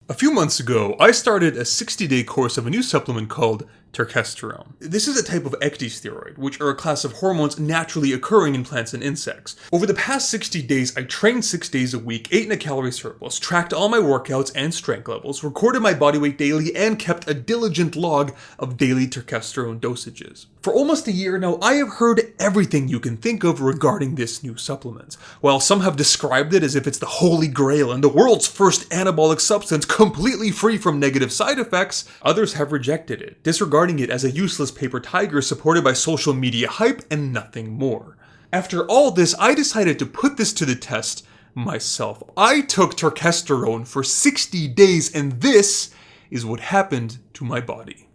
A few months ago, I started a 60-day course of a new supplement called Turkesterone. This is a type of ecdysteroid, which are a class of hormones naturally occurring in plants and insects. Over the past 60 days, I trained 6 days a week, ate in a calorie surplus, tracked all my workouts and strength levels, recorded my body weight daily, and kept a diligent log of daily turkesterone dosages. For almost a year now, I have heard everything you can think of regarding this new supplement. While some have described it as if it's the holy grail and the world's first anabolic substance completely free from negative side effects, others have rejected it, disregarding it as a useless paper tiger supported by social media hype and nothing more. After all this, I decided to put this to the test myself. I took turkesterone for 60 days, and this is what happened to my body.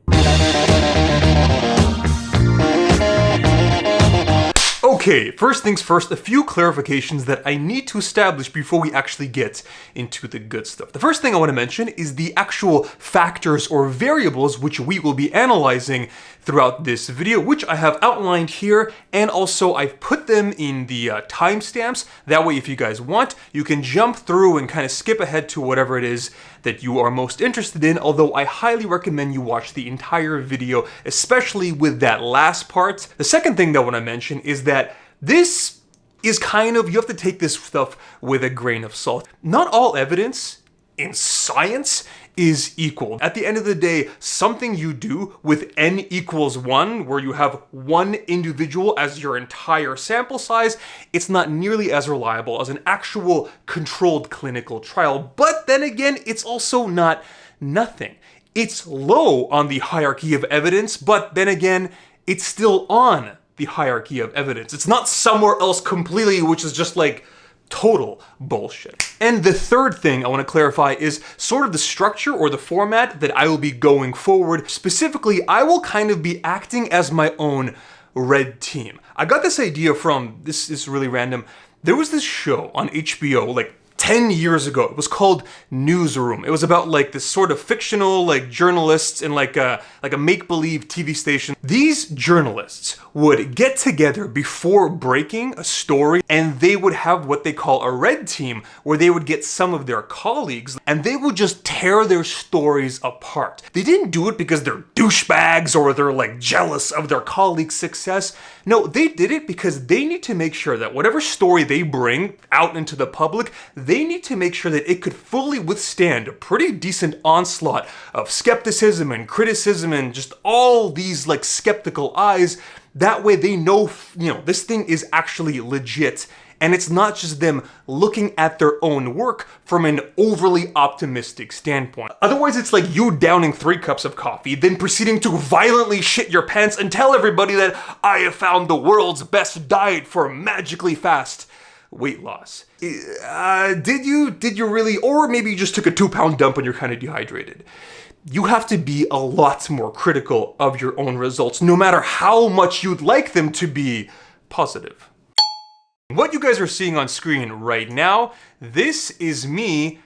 Okay, first things first, a few clarifications that I need to establish before we actually get into the good stuff. The first thing I want to mention is the actual factors or variables which we will be analyzing throughout this video, which I have outlined here, and also I've put them in the timestamps. That way, if you guys want, you can jump through and kind of skip ahead to whatever it is that you are most interested in, although I highly recommend you watch the entire video, especially with that last part. The second thing that I want to mention is that this is kind of, you have to take this stuff with a grain of salt. Not all evidence in science is equal. At the end of the day, something you do with n equals 1, where you have one individual as your entire sample size, it's not nearly as reliable as an actual controlled clinical trial. But then again, it's also not nothing. It's low on the hierarchy of evidence, but then again, it's still on the hierarchy of evidence. It's not somewhere else completely, which is just like total bullshit. And the third thing I want to clarify is sort of the structure or the format that I will be going forward. Specifically, I will kind of be acting as my own red team. I got this idea from, this is really random, there was this show on HBO like 10 years ago. It was called Newsroom. It was about like this sort of fictional like journalists in like a make-believe TV station. These journalists would get together before breaking a story, and they would have what they call a red team, where they would get some of their colleagues and they would just tear their stories apart. They didn't do it because they're douchebags or they're like jealous of their colleagues' success. No, they did it because they need to make sure that whatever story they bring out into the public, they need to make sure that it could fully withstand a pretty decent onslaught of skepticism and criticism and just all these like skeptical eyes. That way they know, this thing is actually legit, and it's not just them looking at their own work from an overly optimistic standpoint. Otherwise, it's like you downing 3 cups of coffee, then proceeding to violently shit your pants and tell everybody that I have found the world's best diet for magically fast weight loss. Did you really? Or maybe you just took a 2-pound dump and you're kind of dehydrated. You have to be a lot more critical of your own results, no matter how much you'd like them to be positive. What you guys are seeing on screen right now, this is me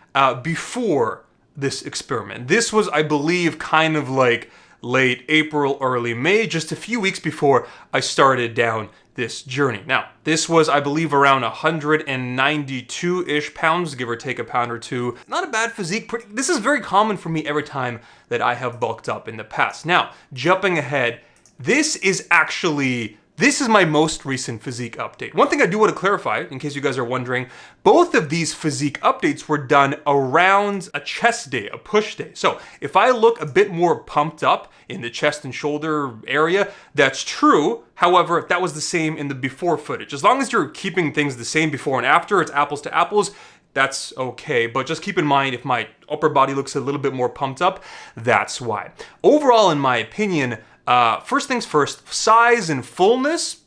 before this experiment. This was, I believe, kind of like late April, early May, just a few weeks before I started down this journey. Now, this was, I believe, around 192-ish pounds, give or take a pound or two. Not a bad physique. This is very common for me every time that I have bulked up in the past. Now, jumping ahead, this is my most recent physique update. One thing I do want to clarify, in case you guys are wondering, both of these physique updates were done around a chest day, a push day. So if I look a bit more pumped up in the chest and shoulder area, that's true. However, that was the same in the before footage. As long as you're keeping things the same before and after, it's apples to apples, that's okay. But just keep in mind, if my upper body looks a little bit more pumped up, that's why. Overall, in my opinion, first things first, size and fullness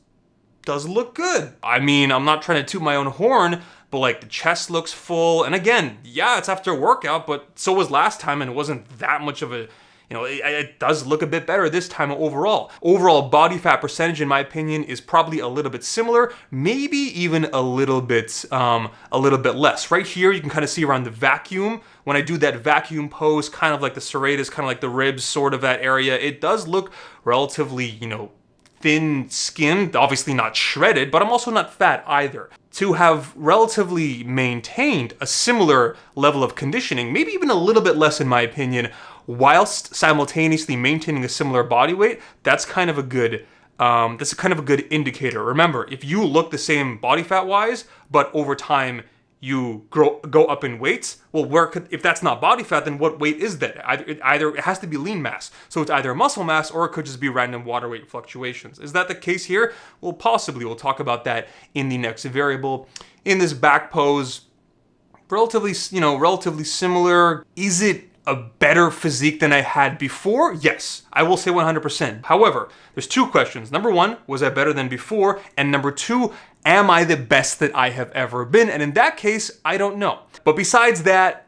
does look good. I mean, I'm not trying to toot my own horn, but like the chest looks full. And again, yeah, it's after a workout, but so was last time, and it wasn't that much of a, it does look a bit better this time overall. Overall body fat percentage, in my opinion, is probably a little bit similar, maybe even a little bit less. Right here, you can kind of see around the vacuum. When I do that vacuum pose, kind of like the serratus, kind of like the ribs, sort of that area, it does look relatively, thin-skinned, obviously not shredded, but I'm also not fat either. To have relatively maintained a similar level of conditioning, maybe even a little bit less in my opinion, whilst simultaneously maintaining a similar body weight, that's kind of a good indicator. Remember, if you look the same body fat wise, but over time you go up in weights, well, if that's not body fat, then what weight is that? It has to be lean mass. So it's either muscle mass or it could just be random water weight fluctuations. Is that the case here? Well, possibly. We'll talk about that in the next variable. In this back pose, relatively similar. Is it a better physique than I had before? Yes, I will say 100%. However, there's two questions. Number one, was I better than before? And number two, am I the best that I have ever been? And in that case, I don't know. But besides that,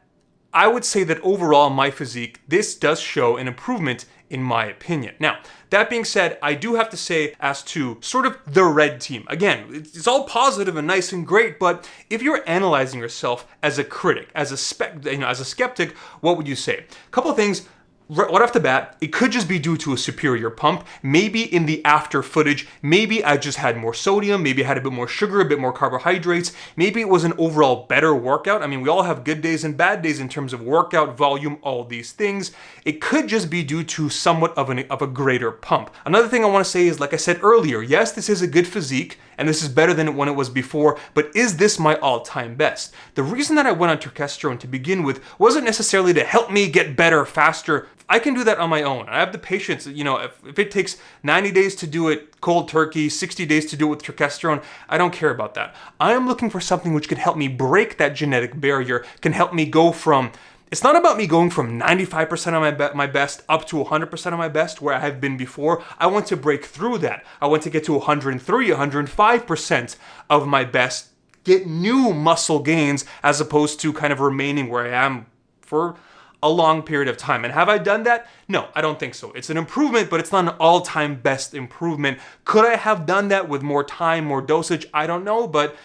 I would say that overall my physique, this does show an improvement in my opinion. Now, that being said, I do have to say as to sort of the red team. Again, it's all positive and nice and great, but if you're analyzing yourself as a critic, as a skeptic, what would you say? A couple of things. Right off the bat, it could just be due to a superior pump. Maybe in the after footage, maybe I just had more sodium, maybe I had a bit more sugar, a bit more carbohydrates. Maybe it was an overall better workout. I mean, we all have good days and bad days in terms of workout, volume, all these things. It could just be due to somewhat of a greater pump. Another thing I want to say is, like I said earlier, yes, this is a good physique, and this is better than when it was before, but is this my all-time best? The reason that I went on turkesterone to begin with wasn't necessarily to help me get better faster. I can do that on my own. I have the patience, if it takes 90 days to do it cold turkey, 60 days to do it with turkesterone, I don't care about that. I am looking for something which could help me break that genetic barrier, can help me go from, it's not about me going from 95% of my best up to 100% of my best where I have been before. I want to break through that. I want to get to 103, 105% of my best, get new muscle gains as opposed to kind of remaining where I am for a long period of time. And have I done that? No, I don't think so. It's an improvement, but it's not an all-time best improvement. Could I have done that with more time, more dosage? I don't know, but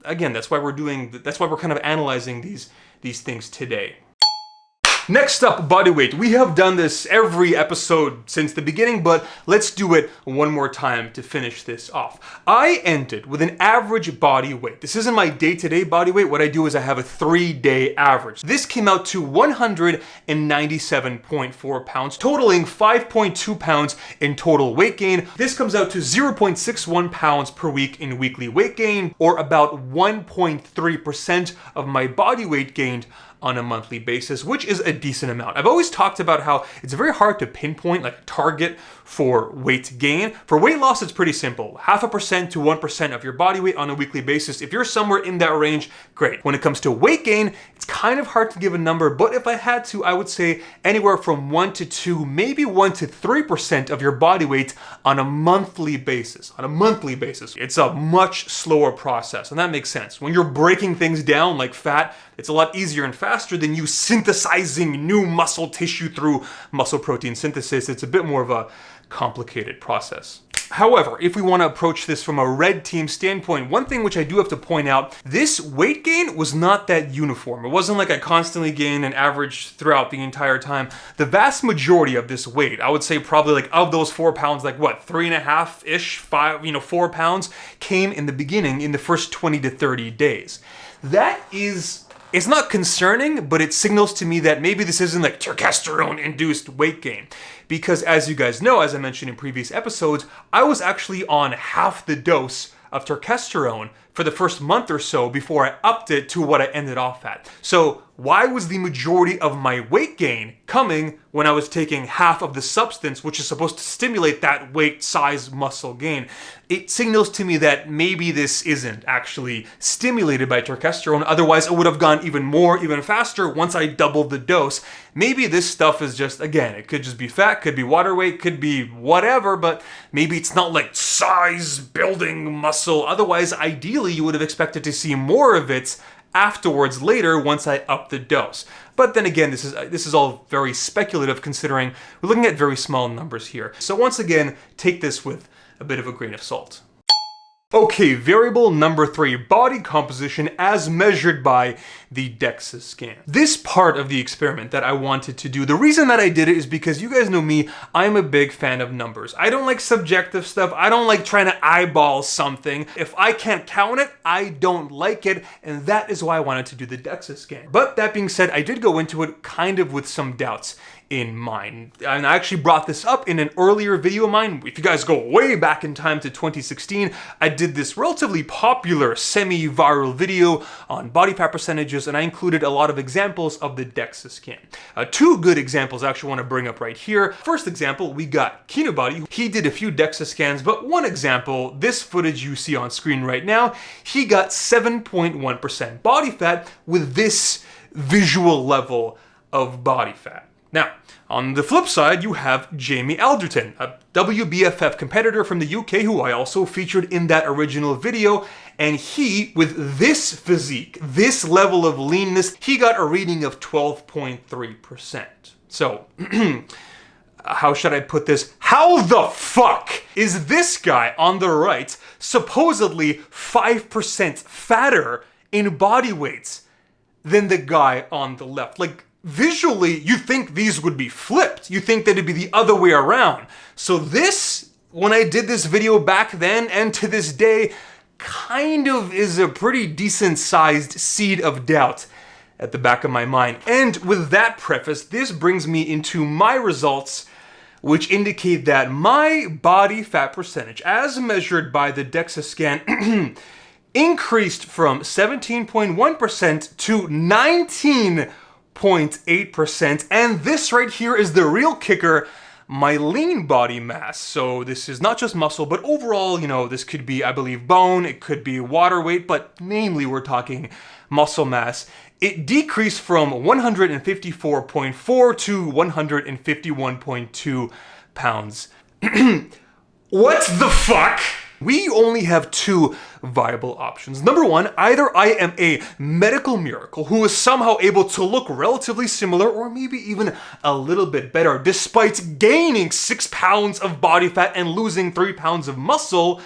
again, that's why we're kind of analyzing these things today. Next up, body weight. We have done this every episode since the beginning, but let's do it one more time to finish this off. I ended with an average body weight. This isn't my day-to-day body weight. What I do is I have a 3-day average. This came out to 197.4 pounds, totaling 5.2 pounds in total weight gain. This comes out to 0.61 pounds per week in weekly weight gain, or about 1.3% of my body weight gained on a monthly basis, which is a decent amount. I've always talked about how it's very hard to pinpoint like a target for weight gain. For weight loss, it's pretty simple. 0.5% to 1% of your body weight on a weekly basis. If you're somewhere in that range, great. When it comes to weight gain, it's kind of hard to give a number, but if I had to, I would say anywhere from 1 to 2, maybe 1 to 3% of your body weight on a monthly basis. On a monthly basis. It's a much slower process, and that makes sense. When you're breaking things down like fat, it's a lot easier and faster than you synthesizing new muscle tissue through muscle protein synthesis. It's a bit more of a complicated process. However, if we want to approach this from a red team standpoint, one thing which I do have to point out, this weight gain was not that uniform. It wasn't like I constantly gained an average throughout the entire time. The vast majority of this weight, I would say probably like of those 4 pounds, like what, 3.5-ish, 4 pounds came in the beginning in the first 20 to 30 days. That is, it's not concerning, but it signals to me that maybe this isn't like turkesterone-induced weight gain. Because as you guys know, as I mentioned in previous episodes, I was actually on half the dose of turkesterone for the first month or so before I upped it to what I ended off at. So why was the majority of my weight gain coming when I was taking half of the substance, which is supposed to stimulate that weight size muscle gain? It signals to me that maybe this isn't actually stimulated by turkesterone. Otherwise, it would have gone even more, even faster once I doubled the dose. Maybe this stuff is just, again, it could just be fat, could be water weight, could be whatever, but maybe it's not like size building muscle. Otherwise, ideally, you would have expected to see more of it afterwards later once I up the dose. But then again, this is all very speculative considering we're looking at very small numbers here. So once again, take this with a bit of a grain of salt. Okay, variable number 3, body composition as measured by the DEXA scan. This part of the experiment that I wanted to do, the reason that I did it is because you guys know me, I'm a big fan of numbers. I don't like subjective stuff. I don't like trying to eyeball something. If I can't count it, I don't like it, and that is why I wanted to do the DEXA scan. But that being said, I did go into it kind of with some doubts in mind. And I actually brought this up in an earlier video of mine. If you guys go way back in time to 2016, I did this relatively popular semi-viral video on body fat percentages, and I included a lot of examples of the DEXA scan. Two good examples I actually want to bring up right here. First example, we got Kinobody. He did a few DEXA scans, but one example, this footage you see on screen right now, he got 7.1% body fat with this visual level of body fat. Now, on the flip side, you have Jamie Alderton, a WBFF competitor from the UK who I also featured in that original video, and he, with this physique, this level of leanness, he got a reading of 12.3%. So, how should I put this? How the fuck is this guy on the right supposedly 5% fatter in body weight than the guy on the left? Like, visually, you think these would be flipped. You think that it'd be the other way around. So this, when I did this video back then and to this day, kind of is a pretty decent sized seed of doubt at the back of my mind. And with that preface, this brings me into my results, which indicate that my body fat percentage, as measured by the DEXA scan, increased from 17.1% to 19.8%, and this right here is the real kicker, my lean body mass. So this is not just muscle, but overall, you know, this could be, I believe, bone, it could be water weight, but namely we're talking muscle mass. It decreased from 154.4 to 151.2 pounds. What the fuck? We only have two viable options. Number one, either I am a medical miracle who is somehow able to look relatively similar or maybe even a little bit better despite gaining 6 pounds of body fat and losing 3 pounds of muscle,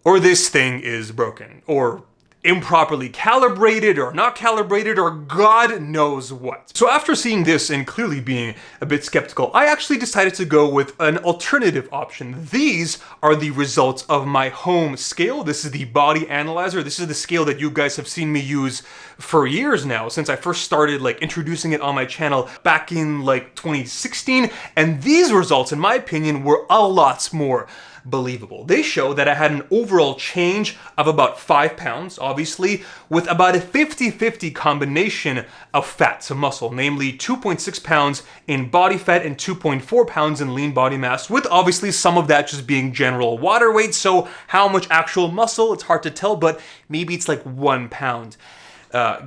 or this thing is broken, or improperly calibrated or not calibrated, or God knows what. So after seeing this and clearly being a bit skeptical, I actually decided to go with an alternative option. These are the results of my home scale. This is the body analyzer. This is the scale that you guys have seen me use for years now, since I first started introducing it on my channel back in 2016. And these results, in my opinion, were a lot more believable. They show that I had an overall change of about 5 pounds, obviously, with about a 50-50 combination of fat to muscle, namely 2.6 pounds in body fat and 2.4 pounds in lean body mass, with obviously some of that just being general water weight. So how much actual muscle, it's hard to tell, but maybe it's 1 pound.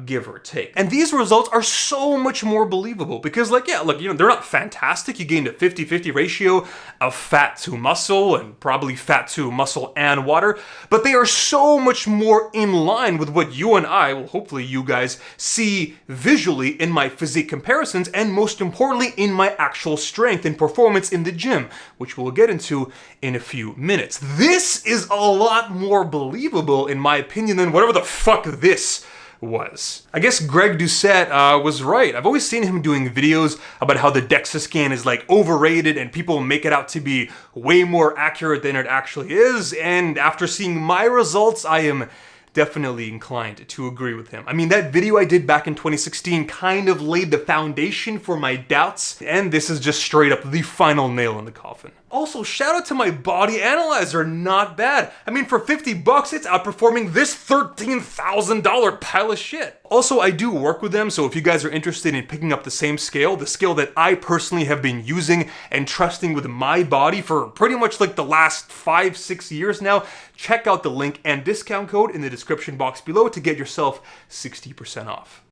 Give or take. And these results are so much more believable because they're not fantastic. You gained a 50-50 ratio of fat to muscle and probably fat to muscle and water, but they are so much more in line with what you and I, well, hopefully you guys, see visually in my physique comparisons, and most importantly in my actual strength and performance in the gym, which we'll get into in a few minutes. This is a lot more believable in my opinion than whatever the fuck this was. I guess Greg Doucette was right. I've always seen him doing videos about how the DEXA scan is overrated and people make it out to be way more accurate than it actually is, and after seeing my results, I am definitely inclined to agree with him. I mean, that video I did back in 2016 kind of laid the foundation for my doubts, and this is just straight up the final nail in the coffin. Also, shout out to my body analyzer, not bad. I mean, for 50 bucks, it's outperforming this $13,000 pile of shit. Also, I do work with them, so if you guys are interested in picking up the same scale, the scale that I personally have been using and trusting with my body for pretty much the last 5-6 years now, check out the link and discount code in the description box below to get yourself 60% off.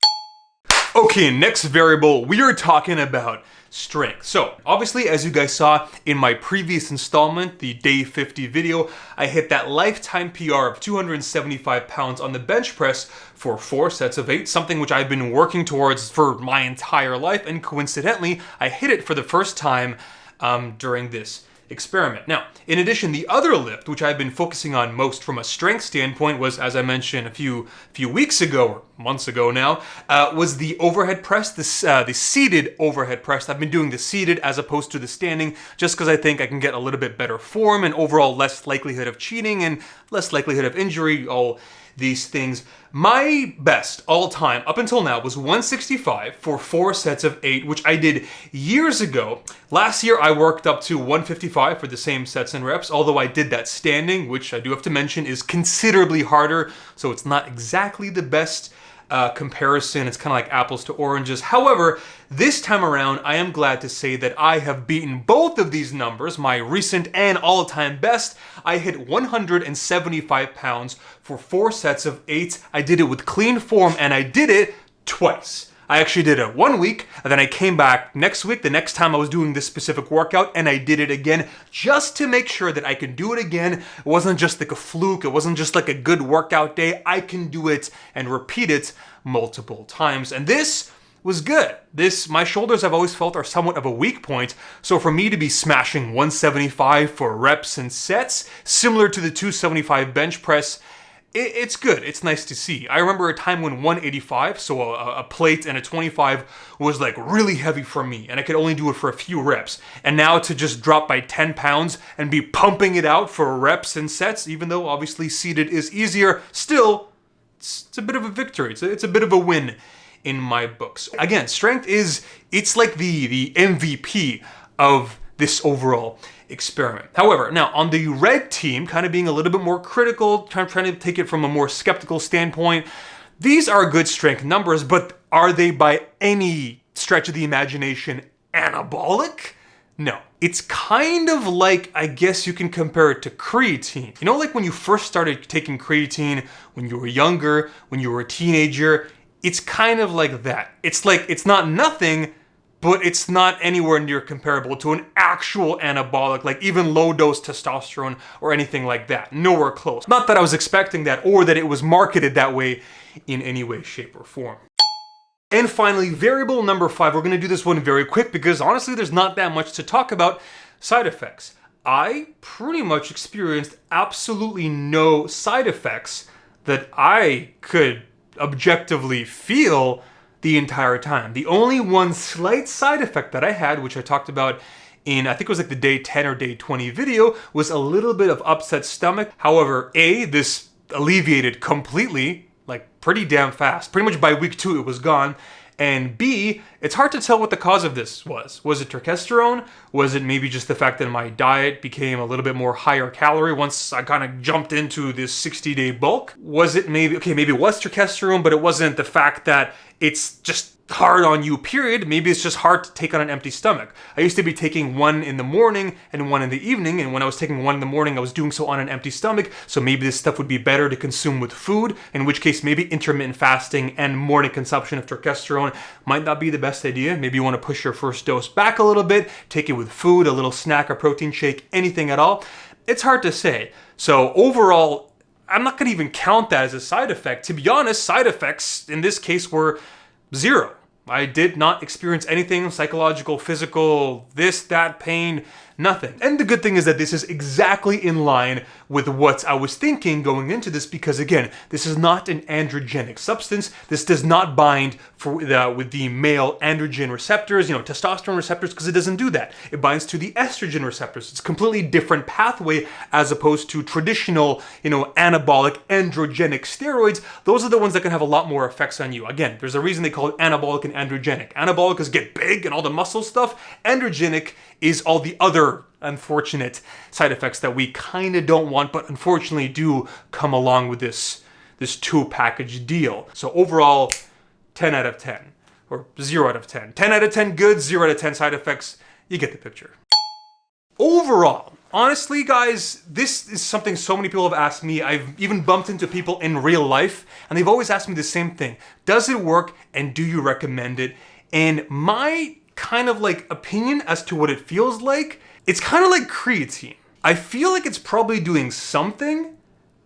Okay, next variable, we are talking about strength. So obviously, as you guys saw in my previous installment, the day 50 video, I hit that lifetime PR of 275 pounds on the bench press for 4 sets of 8, something which I've been working towards for my entire life, and coincidentally, I hit it for the first time during this experiment. Now, in addition, the other lift, which I've been focusing on most from a strength standpoint, was, as I mentioned a few weeks ago, or months ago now, was the overhead press, the seated overhead press. I've been doing the seated as opposed to the standing, just because I think I can get a little bit better form and overall less likelihood of cheating and less likelihood of injury, all these things. My best all time up until now was 165 for 4 sets of 8, which I did years ago. Last year I worked up to 155 for the same sets and reps, although I did that standing, which I do have to mention is considerably harder, so it's not exactly the best comparison. It's kind of like apples to oranges. However, this time around, I am glad to say that I have beaten both of these numbers, my recent and all-time best. I hit 175 pounds for 4 sets of 8. I did it with clean form, and I did it twice. I actually did it 1 week, and then I came back next week, the next time I was doing this specific workout, and I did it again just to make sure that I can do it again. It wasn't just like a fluke, it wasn't just like a good workout day. I can do it and repeat it multiple times. And this was good. My shoulders I've always felt are somewhat of a weak point, so for me to be smashing 175 for reps and sets, similar to the 275 bench press, it's good. It's nice to see. I remember a time when 185, so a plate and a 25, was like really heavy for me, and I could only do it for a few reps. And now to just drop by 10 pounds and be pumping it out for reps and sets, even though obviously seated is easier, still, it's a bit of a victory. It's a bit of a win in my books. Again, strength it's like the MVP of this overall experiment. However, now on the red team, kind of being a little bit more critical, trying to take it from a more skeptical standpoint, these are good strength numbers, but are they by any stretch of the imagination anabolic? No. It's kind of like, I guess you can compare it to creatine. You know, like when you first started taking creatine, when you were younger, when you were a teenager, it's kind of like that. It's like, it's not nothing, but it's not anywhere near comparable to an actual anabolic, like even low-dose testosterone or anything like that. Nowhere close. Not that I was expecting that or that it was marketed that way in any way, shape, or form. And finally, variable number 5. We're going to do this one very quick because honestly, there's not that much to talk about. Side effects. I pretty much experienced absolutely no side effects that I could objectively feel the entire time. The only one slight side effect that I had, which I talked about in, I think it was like the day 10 or day 20 video, was a little bit of upset stomach. However, this alleviated completely, like pretty damn fast. Pretty much by week 2 it was gone. And B, it's hard to tell what the cause of this was. Was it turkesterone? Was it maybe just the fact that my diet became a little bit more higher calorie once I kind of jumped into this 60-day bulk? Was it maybe it was turkesterone, but it wasn't the fact that it's just hard on you, period. Maybe it's just hard to take on an empty stomach. I used to be taking one in the morning and one in the evening, and when I was taking one in the morning, I was doing so on an empty stomach, so maybe this stuff would be better to consume with food, in which case maybe intermittent fasting and morning consumption of turkesterone might not be the best idea. Maybe you want to push your first dose back a little bit, take it with food, a little snack, a protein shake, anything at all. It's hard to say. So overall, I'm not going to even count that as a side effect. To be honest, side effects in this case were 0. I did not experience anything psychological, physical, this, that, pain, nothing. And the good thing is that this is exactly in line with what I was thinking going into this, because again, this is not an androgenic substance. This does not bind with the male androgen receptors, testosterone receptors, because it doesn't do that. It binds to the estrogen receptors. It's a completely different pathway as opposed to traditional, anabolic androgenic steroids. Those are the ones that can have a lot more effects on you. Again, there's a reason they call it anabolic and androgenic. Anabolic is get big and all the muscle stuff. Androgenic is all the other unfortunate side effects that we kind of don't want, but unfortunately do come along with this 2-package deal. So overall, 10 out of 10, or 0 out of 10. 10 out of 10 good, 0 out of 10 side effects. You get the picture. Overall, honestly, guys, this is something so many people have asked me. I've even bumped into people in real life, and they've always asked me the same thing. Does it work, and do you recommend it? And my kind of like opinion as to what it feels like, it's kind of like creatine. I feel like it's probably doing something,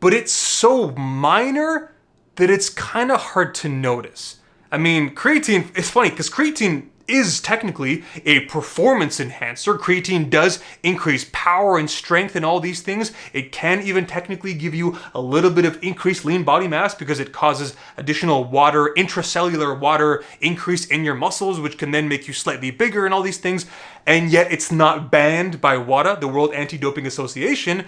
but it's so minor that it's kind of hard to notice. I mean, creatine, it's funny because creatine is technically a performance enhancer. Creatine does increase power and strength and all these things. It can even technically give you a little bit of increased lean body mass because it causes additional water, intracellular water increase in your muscles, which can then make you slightly bigger and all these things. And yet it's not banned by WADA, the World Anti-Doping Association.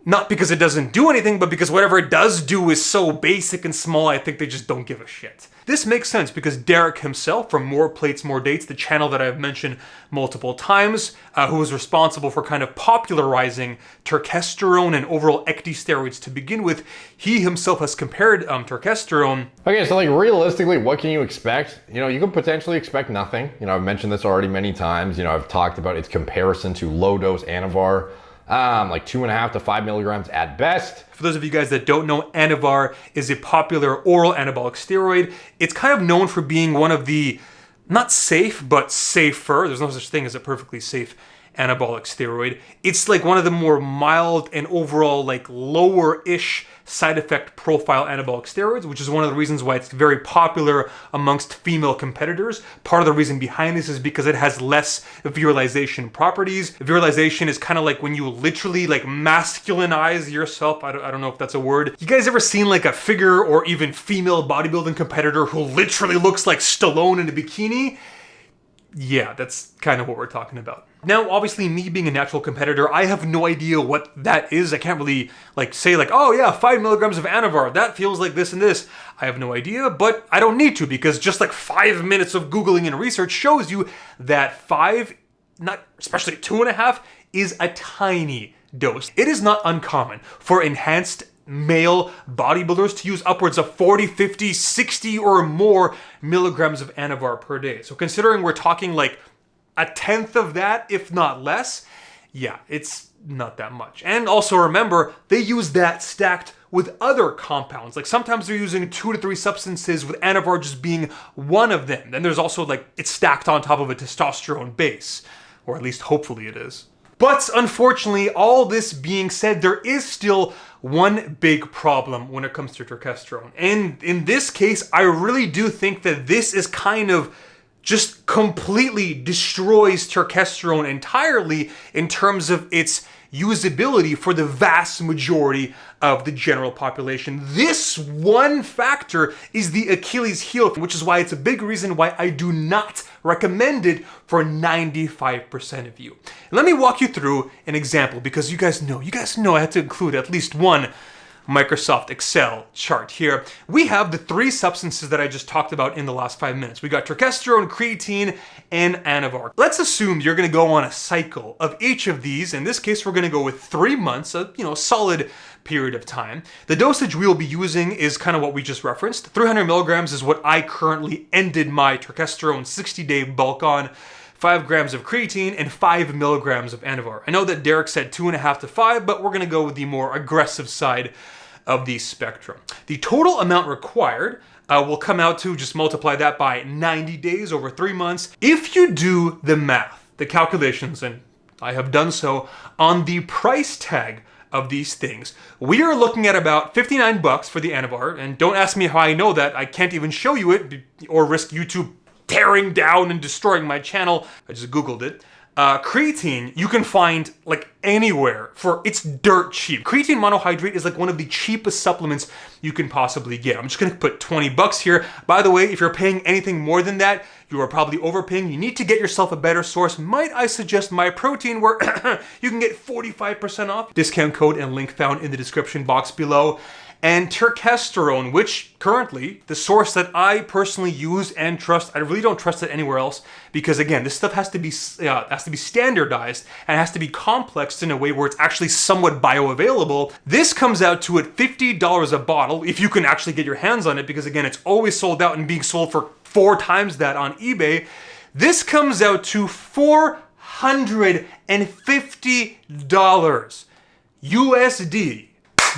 Not because it doesn't do anything, but because whatever it does do is so basic and small, I think they just don't give a shit. This makes sense because Derek himself from More Plates, More Dates, the channel that I've mentioned multiple times, who was responsible for kind of popularizing turkesterone and overall ecdy steroids to begin with, he himself has compared turkesterone. Okay, so like realistically, what can you expect? You know, you could potentially expect nothing. You know, I've mentioned this already many times. You know, I've talked about its comparison to low-dose Anavar. Like 2.5 to 5 milligrams at best. For those of you guys that don't know, Anavar is a popular oral anabolic steroid. It's kind of known for being one of the, not safe, but safer. There's no such thing as a perfectly safe anabolic steroid. It's like one of the more mild and overall like lower-ish side effect profile anabolic steroids, which is one of the reasons why it's very popular amongst female competitors. Part of the reason behind this is because it has less virilization properties. Virilization is kind of like when you literally like masculinize yourself. I don't know if that's a word. You guys ever seen like a figure or even female bodybuilding competitor who literally looks like Stallone in a bikini? Yeah, that's kind of what we're talking about. Now, obviously, me being a natural competitor, I have no idea what that is. I can't really like say like, oh yeah, 5 milligrams of Anavar, that feels like this and this. I have no idea, but I don't need to because just like 5 minutes of Googling and research shows you that 5, not especially 2.5, is a tiny dose. It is not uncommon for enhanced male bodybuilders to use upwards of 40, 50, 60 or more milligrams of Anavar per day. So considering we're talking like a tenth of that, if not less, yeah, it's not that much. And also remember, they use that stacked with other compounds. Like sometimes they're using 2 to 3 substances with Anavar just being one of them. Then there's also like, it's stacked on top of a testosterone base, or at least hopefully it is. But unfortunately, all this being said, there is still one big problem when it comes to turkesterone. And in this case, I really do think that this is kind of just completely destroys turkesterone entirely in terms of its usability for the vast majority of the general population. This one factor is the Achilles heel, which is why it's a big reason why I do not recommend it for 95% of you. And let me walk you through an example because you guys know I had to include at least one Microsoft Excel chart here. We have the 3 substances that I just talked about in the last 5 minutes. We got turkesterone, creatine, and Anavar. Let's assume you're gonna go on a cycle of each of these. In this case, we're gonna go with 3 months, a solid period of time. The dosage we will be using is kind of what we just referenced. 300 milligrams is what I currently ended my turkesterone 60-day bulk on. 5 grams of creatine and 5 milligrams of Anavar. I know that Derek said 2.5 to 5, but we're gonna go with the more aggressive side of the spectrum. The total amount required will come out to, just multiply that by 90 days over 3 months. If you do the math, the calculations, and I have done so, on the price tag of these things, we are looking at about $59 for the Anavar, and don't ask me how I know that. I can't even show you it or risk YouTube tearing down and destroying my channel. I just Googled it. Creatine, you can find like anywhere for, it's dirt cheap. Creatine monohydrate is like one of the cheapest supplements you can possibly get. I'm just gonna put $20 here. By the way, if you're paying anything more than that, you are probably overpaying. You need to get yourself a better source. Might I suggest My Protein, where you can get 45% off. Discount code and link found in the description box below. And turkesterone, which currently, the source that I personally use and trust, I really don't trust it anywhere else, because again, this stuff has to be standardized and has to be complexed in a way where it's actually somewhat bioavailable. This comes out to at $50 a bottle, if you can actually get your hands on it, because again, it's always sold out and being sold for 4 times that on eBay. This comes out to $450 USD.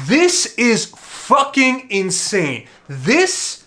This is fucking insane. This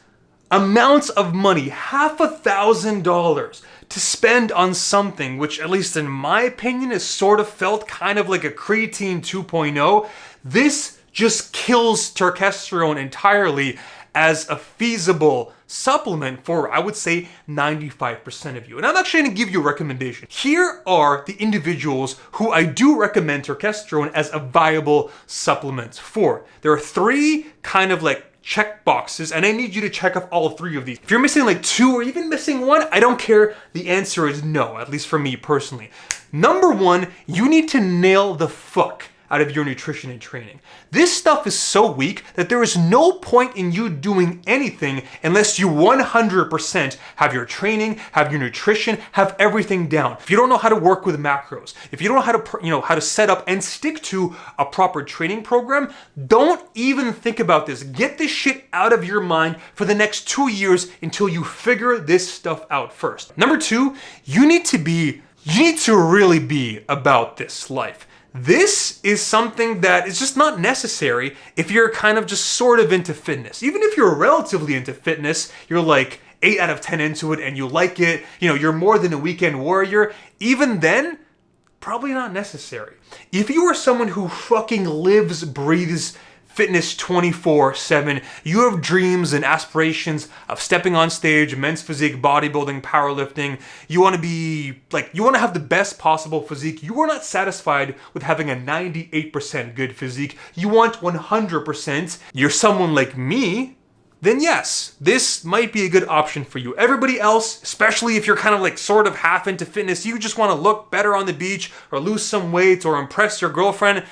amount of money, $5,000 to spend on something which, at least in my opinion, is sort of felt kind of like a creatine 2.0. This just kills turkesterone entirely as a feasible supplement for, I would say, 95% of you. And I'm actually going to give you a recommendation. Here are the individuals who I do recommend turkesterone as a viable supplement for. There are 3 kind of like check boxes, and I need you to check off all 3 of these. If you're missing like 2 or even missing 1, I don't care. The answer is no, at least for me personally. Number 1, you need to nail the fuck out of your nutrition and training. This stuff is so weak that there is no point in you doing anything unless you 100% have your training, have your nutrition, have everything down. If you don't know how to work with macros, if you don't know how to set up and stick to a proper training program, don't even think about this. Get this shit out of your mind for the next 2 years until you figure this stuff out first. Number 2, you need to really be about this life. This is something that is just not necessary if you're kind of just sort of into fitness. Even if you're relatively into fitness, you're like 8 out of 10 into it and you like it, you're more than a weekend warrior, even then, probably not necessary. If you are someone who fucking lives, breathes fitness 24/7, you have dreams and aspirations of stepping on stage, men's physique, bodybuilding, powerlifting. You want to have the best possible physique. You are not satisfied with having a 98% good physique. You want 100%. You're someone like me, then yes, this might be a good option for you. Everybody else, especially if you're kind of like sort of half into fitness, you just want to look better on the beach or lose some weight or impress your girlfriend,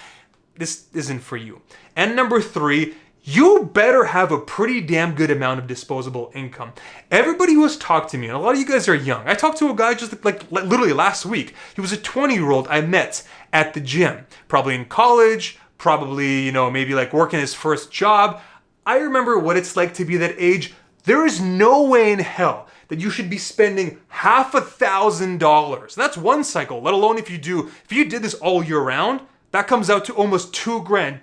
this isn't for you. And number 3, you better have a pretty damn good amount of disposable income. Everybody who has talked to me, and a lot of you guys are young. I talked to a guy just like literally last week. He was a 20-year-old I met at the gym, probably in college, probably, maybe like working his first job. I remember what it's like to be that age. There is no way in hell that you should be spending $1,000. That's one cycle, let alone if you did this all year round, that comes out to almost $2,000.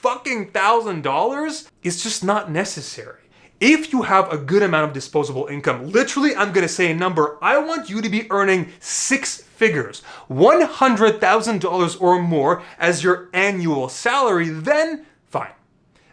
$2,000 is just not necessary. If you have a good amount of disposable income, literally I'm gonna say a number, I want you to be earning 6 figures, $100,000 or more as your annual salary, then fine.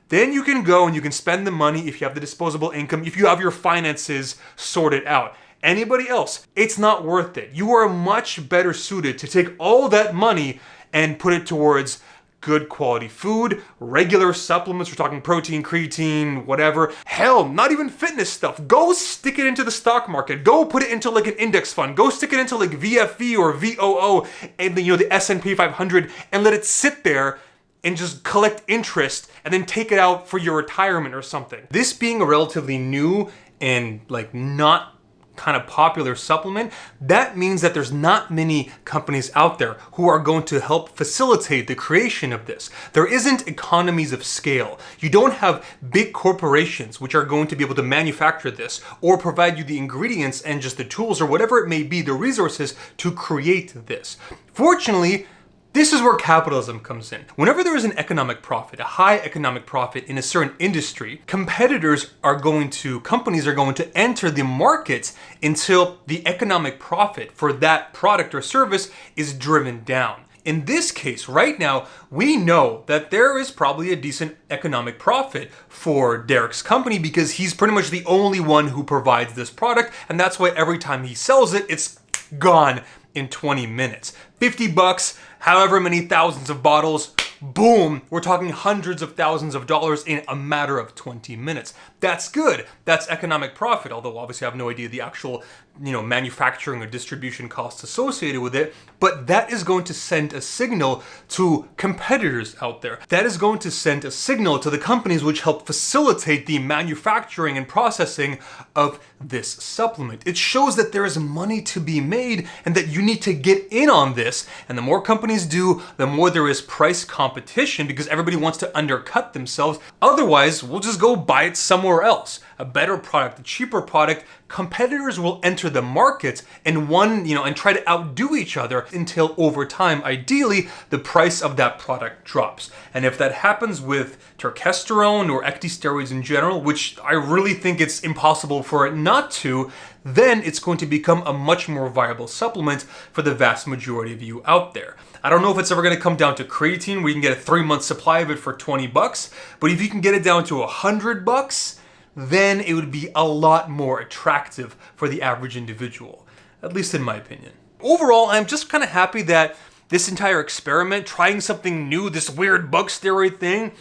Then you can go and you can spend the money if you have the disposable income, if you have your finances sorted out. Anybody else, it's not worth it. You are much better suited to take all that money and put it towards good quality food, regular supplements, we're talking protein, creatine, whatever. Hell, not even fitness stuff. Go stick it into the stock market. Go put it into like an index fund. Go stick it into like VFE or VOO and the S&P 500 and let it sit there and just collect interest and then take it out for your retirement or something. This being a relatively new and like not kind of popular supplement, that means that there's not many companies out there who are going to help facilitate the creation of this. There isn't economies of scale. You don't have big corporations which are going to be able to manufacture this or provide you the ingredients and just the tools or whatever it may be, the resources to create this. Fortunately, this is where capitalism comes in. Whenever there is an economic profit, a high economic profit in a certain industry, companies are going to enter the market until the economic profit for that product or service is driven down. In this case, right now, we know that there is probably a decent economic profit for Derek's company because he's pretty much the only one who provides this product, and that's why every time he sells it, it's gone in 20 minutes. $50, however many thousands of bottles, boom, we're talking hundreds of thousands of dollars in a matter of 20 minutes. That's good. That's economic profit, although obviously I have no idea the actual, manufacturing or distribution costs associated with it, but that is going to send a signal to competitors out there. That is going to send a signal to the companies which help facilitate the manufacturing and processing of this supplement. It shows that there is money to be made and that you need to get in on this. And the more companies do, the more there is price competition because everybody wants to undercut themselves. Otherwise, we'll just go buy it somewhere else. A better product, a cheaper product. Competitors will enter the market and and try to outdo each other until over time, ideally, the price of that product drops. And if that happens with turkesterone or ecdysteroids in general, which I really think it's impossible for it not to, then it's going to become a much more viable supplement for the vast majority of you out there. I don't know if it's ever going to come down to creatine where you can get a 3-month supply of it for $20, but if you can get it down to $100, then it would be a lot more attractive for the average individual, at least in my opinion. Overall, I'm just kind of happy that this entire experiment, trying something new, this weird bug steroid thing,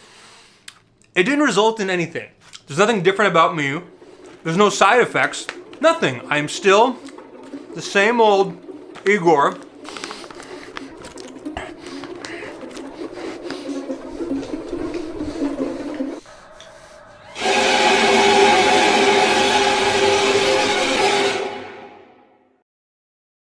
it didn't result in anything. There's nothing different about me. There's no side effects. Nothing. I'm still the same old Igor